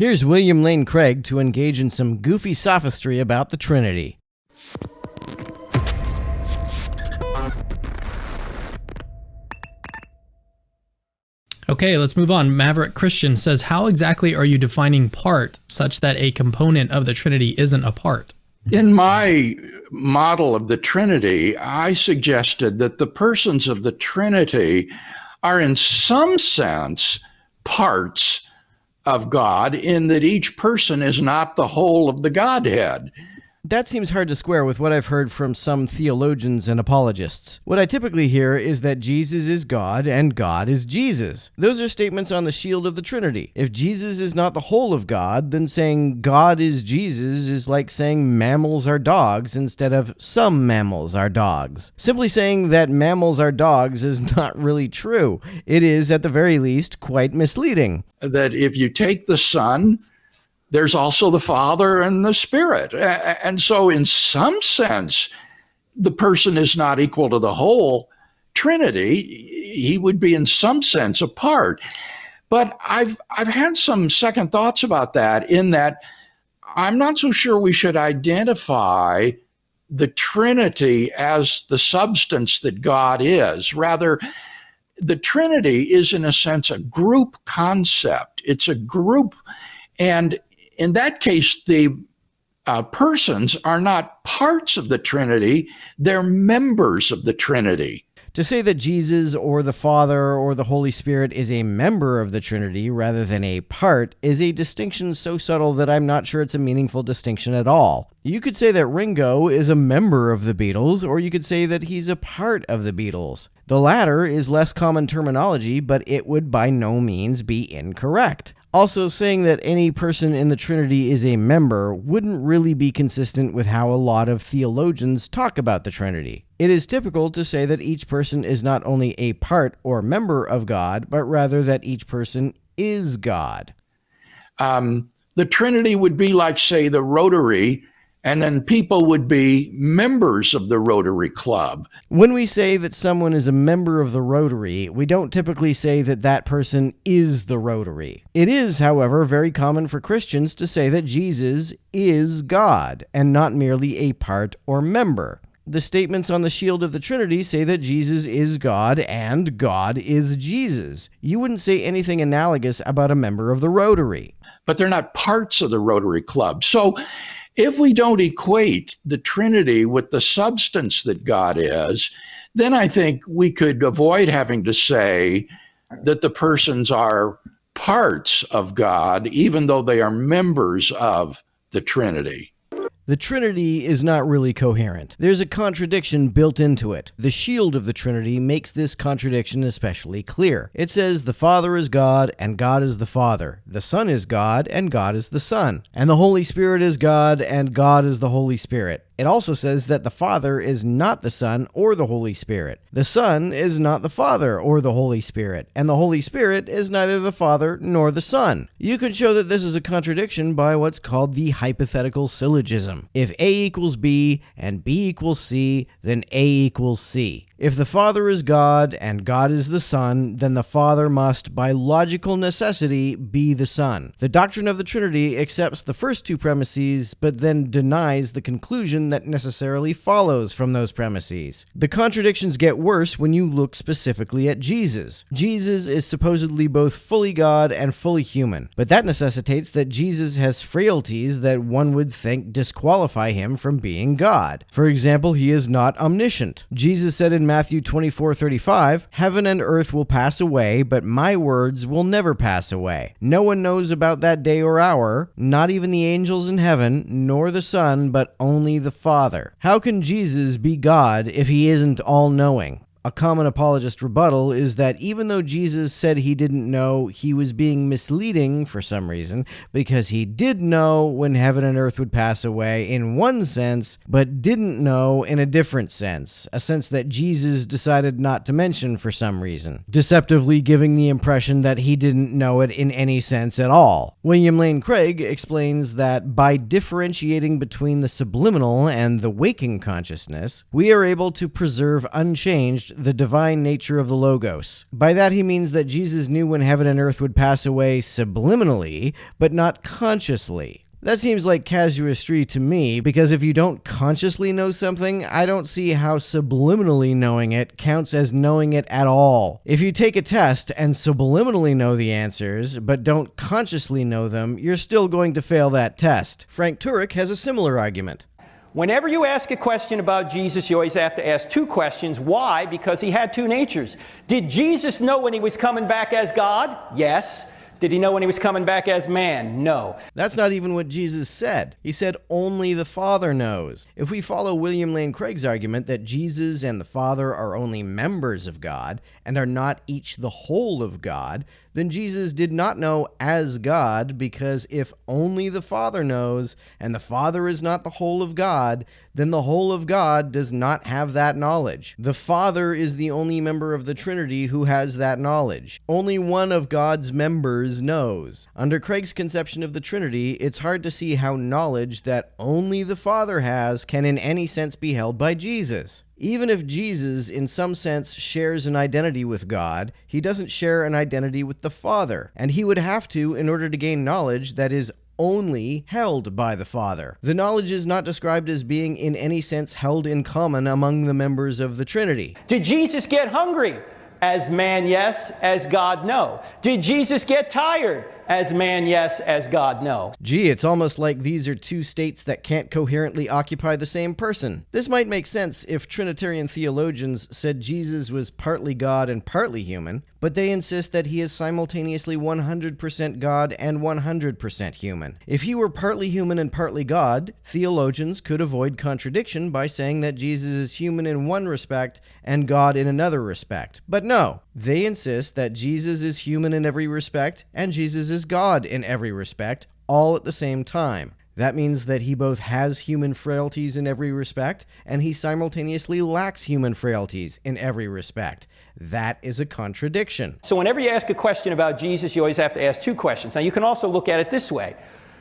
Here's William Lane Craig to engage in some goofy sophistry about the Trinity. Okay, let's move on. Maverick Christian says, how exactly are you defining part such that a component of the Trinity isn't a part? In my model of the Trinity, I suggested that the persons of the Trinity are in some sense parts of God, in that each person is not the whole of the Godhead. That seems hard to square with what I've heard from some theologians and apologists. What I typically hear is that Jesus is God and God is Jesus. Those are statements on the shield of the Trinity. If Jesus is not the whole of God, then saying God is Jesus is like saying mammals are dogs instead of some mammals are dogs. Simply saying that mammals are dogs is not really true. It is, at the very least, quite misleading. That if you take the Son, there's also the Father and the Spirit. And so in some sense, the person is not equal to the whole Trinity. He would be in some sense a part. But I've had some second thoughts about that, in that I'm not so sure we should identify the Trinity as the substance that God is. Rather, the Trinity is in a sense a group concept. It's a group, and in that case, the persons are not parts of the Trinity, they're members of the Trinity. To say that Jesus or the Father or the Holy Spirit is a member of the Trinity rather than a part is a distinction so subtle that I'm not sure it's a meaningful distinction at all. You could say that Ringo is a member of the Beatles, or you could say that he's a part of the Beatles. The latter is less common terminology, but it would by no means be incorrect. Also, saying that any person in the Trinity is a member wouldn't really be consistent with how a lot of theologians talk about the Trinity. It is typical to say that each person is not only a part or member of God, but rather that each person is God. The Trinity would be like, say, the Rotary, and then people would be members of the Rotary Club. When we say that someone is a member of the Rotary, we don't typically say that that person is the Rotary. It is, however, very common for Christians to say that Jesus is God, and not merely a part or member. The statements on the shield of the Trinity say that Jesus is God and God is Jesus. You wouldn't say anything analogous about a member of the Rotary. But they're not parts of the Rotary Club. So if we don't equate the Trinity with the substance that God is, then I think we could avoid having to say that the persons are parts of God, even though they are members of the Trinity. The Trinity is not really coherent. There's a contradiction built into it. The shield of the Trinity makes this contradiction especially clear. It says the Father is God and God is the Father. The Son is God and God is the Son. And the Holy Spirit is God and God is the Holy Spirit. It also says that the Father is not the Son or the Holy Spirit. The Son is not the Father or the Holy Spirit. And the Holy Spirit is neither the Father nor the Son. You can show that this is a contradiction by what's called the hypothetical syllogism. If A equals B and B equals C, then A equals C. If the Father is God and God is the Son, then the Father must, by logical necessity, be the Son. The doctrine of the Trinity accepts the first two premises, but then denies the conclusion that necessarily follows from those premises. The contradictions get worse when you look specifically at Jesus. Jesus is supposedly both fully God and fully human, but that necessitates that Jesus has frailties that one would think disqualify him from being God. For example, he is not omniscient. Jesus said in Matthew 24:35, "Heaven and earth will pass away, but my words will never pass away. No one knows about that day or hour, not even the angels in heaven, nor the Son, but only the Father." How can Jesus be God if he isn't all-knowing? A common apologist rebuttal is that even though Jesus said he didn't know, he was being misleading for some reason, because he did know when heaven and earth would pass away in one sense, but didn't know in a different sense, a sense that Jesus decided not to mention for some reason, deceptively giving the impression that he didn't know it in any sense at all. William Lane Craig explains that by differentiating between the subliminal and the waking consciousness, we are able to preserve unchanged established the divine nature of the Logos. By that he means that Jesus knew when heaven and earth would pass away subliminally, but not consciously. That seems like casuistry to me, because if you don't consciously know something, I don't see how subliminally knowing it counts as knowing it at all. If you take a test and subliminally know the answers, but don't consciously know them, you're still going to fail that test. Frank Turek has a similar argument. Whenever you ask a question about Jesus, you always have to ask two questions. Why? Because he had two natures. Did Jesus know when he was coming back as God? Yes. Did he know when he was coming back as man? No. That's not even what Jesus said. He said only the Father knows. If we follow William Lane Craig's argument that Jesus and the Father are only members of God and are not each the whole of God, then Jesus did not know as God, because if only the Father knows and the Father is not the whole of God, then the whole of God does not have that knowledge. The Father is the only member of the Trinity who has that knowledge. Only one of God's members knows. Under Craig's conception of the Trinity, it's hard to see how knowledge that only the Father has can in any sense be held by Jesus. Even if Jesus, in some sense, shares an identity with God, he doesn't share an identity with the Father, and he would have to in order to gain knowledge that is only held by the Father. The knowledge is not described as being in any sense held in common among the members of the Trinity. Did Jesus get hungry? As man, yes. As God, no. Did Jesus get tired? As man, yes. As God, no. Gee, it's almost like these are two states that can't coherently occupy the same person. This might make sense if Trinitarian theologians said Jesus was partly God and partly human, but they insist that he is simultaneously 100% God and 100% human. If he were partly human and partly God, theologians could avoid contradiction by saying that Jesus is human in one respect and God in another respect. But no, they insist that Jesus is human in every respect and Jesus is God in every respect, all at the same time. That means that he both has human frailties in every respect, and he simultaneously lacks human frailties in every respect. That is a contradiction. So whenever you ask a question about Jesus, you always have to ask two questions. Now you can also look at it this way,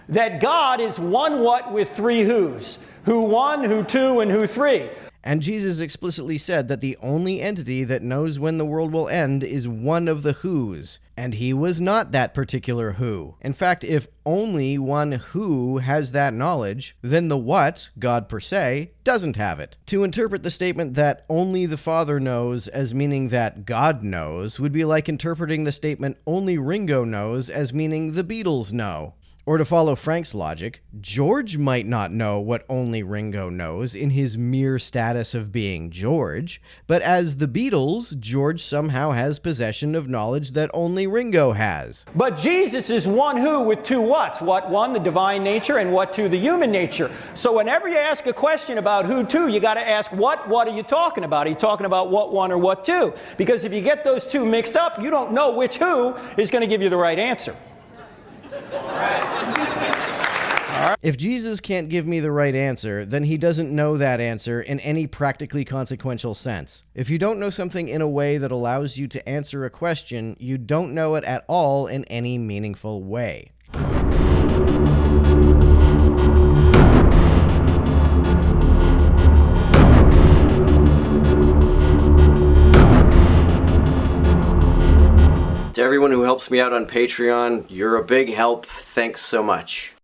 that God is one what with three who's. Who one, who two, and who three. And Jesus explicitly said that the only entity that knows when the world will end is one of the who's, and he was not that particular who. In fact, if only one who has that knowledge, then the what, God per se, doesn't have it. To interpret the statement that only the Father knows as meaning that God knows would be like interpreting the statement only Ringo knows as meaning the Beatles know. Or to follow Frank's logic, George might not know what only Ringo knows in his mere status of being George, but as the Beatles, George somehow has possession of knowledge that only Ringo has. But Jesus is one who with two whats. What one, the divine nature, and what two, the human nature. So whenever you ask a question about who two, you got to ask what are you talking about? Are you talking about what one or what two? Because if you get those two mixed up, you don't know which who is going to give you the right answer. If Jesus can't give me the right answer, then he doesn't know that answer in any practically consequential sense. If you don't know something in a way that allows you to answer a question, you don't know it at all in any meaningful way. To everyone who helps me out on Patreon, you're a big help. Thanks so much.